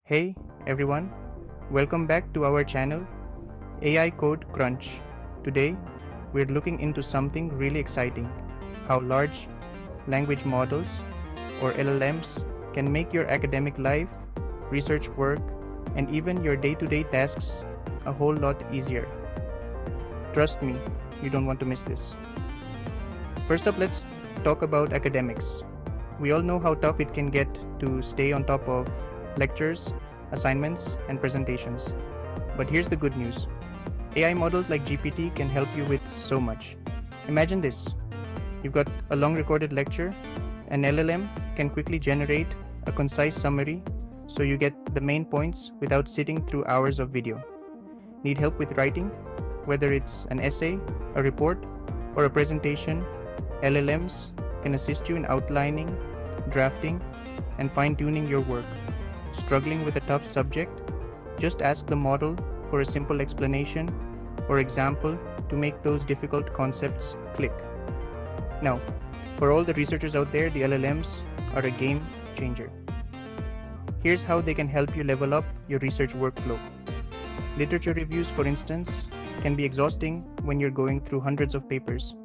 Hey everyone, welcome back to our channel AI Code Crunch. Today we're looking into something really exciting, how large language models or LLMs can make your academic life, research work, and even your day-to-day tasks a whole lot easier. Trust me, you don't want to miss this. First up, let's talk about academics. We all know how tough it can get to stay on top of lectures, assignments, and presentations. But here's the good news. AI models like GPT can help you with so much. Imagine this. You've got a long recorded lecture. An LLM can quickly generate a concise summary so you get the main points without sitting through hours of video. Need help with writing? Whether it's an essay, a report, or a presentation, LLMs can assist you in outlining, drafting, and fine-tuning your work. Struggling with a tough subject? Just ask the model for a simple explanation or example to make those difficult concepts click. Now, for all the researchers out there, the LLMs are a game changer. Here's how they can help you level up your research workflow. Literature reviews, for instance, can be exhausting when you're going through hundreds of papers.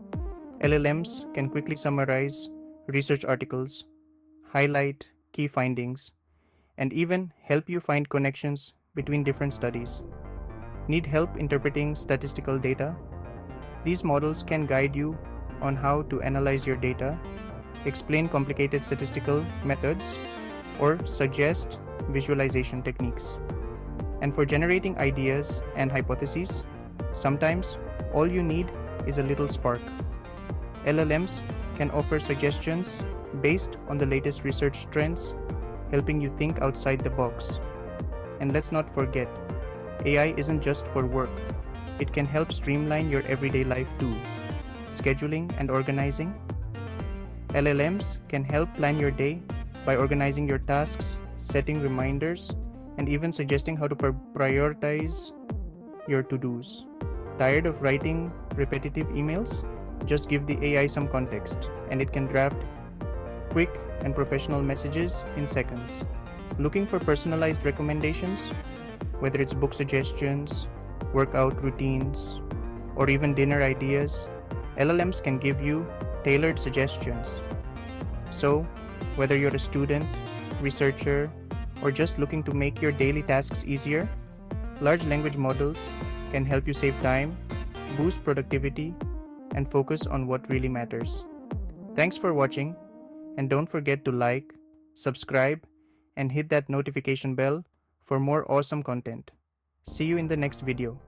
LLMs can quickly summarize research articles, highlight key findings, and even help you find connections between different studies. Need help interpreting statistical data? These models can guide you on how to analyze your data, explain complicated statistical methods, or suggest visualization techniques. And for generating ideas and hypotheses, sometimes all you need is a little spark. LLMs can offer suggestions based on the latest research trends, helping you think outside the box. And let's not forget, AI isn't just for work. It can help streamline your everyday life too. Scheduling and organizing. LLMs can help plan your day by organizing your tasks, setting reminders, and even suggesting how to prioritize your to-dos. Tired of writing repetitive emails? Just give the AI some context, and it can draft quick and professional messages in seconds. Looking for personalized recommendations? Whether it's book suggestions, workout routines, or even dinner ideas, LLMs can give you tailored suggestions. So, whether you're a student, researcher, or just looking to make your daily tasks easier, large language models can help you save time, boost productivity, and focus on what really matters. Thanks for watching, and don't forget to like, subscribe, and hit that notification bell for more awesome content. See you in the next video.